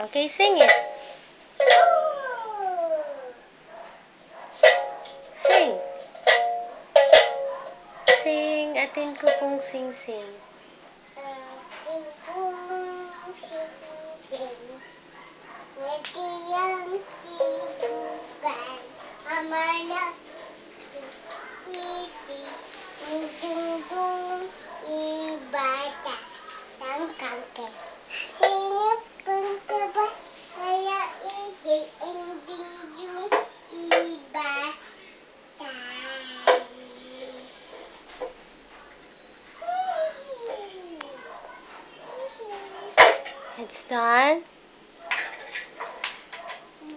Okay, sing it. Sing. Sing. Atin ko pong sing-sing. Atin pong sing-sing. Natiyang sibukan. Amana. Iti. Dung-dung. Ibata. Tangkangke. Singap pengkaba. Saya iti. Dung-dung. Ibata. It's done.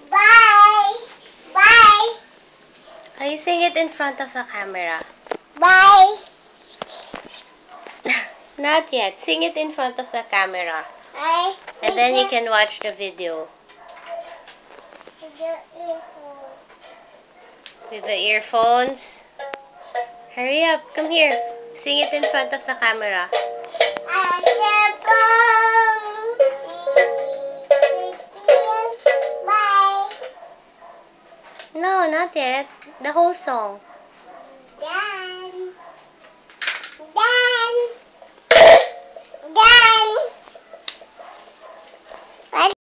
Bye. Bye. You sing it in front of the camera. Bye. Not yet. Sing it in front of the camera. I. And then you can watch the video. With the earphones. Hurry up. Come here. Sing it in front of the camera. No, not yet. The whole song. Done. Done. Done.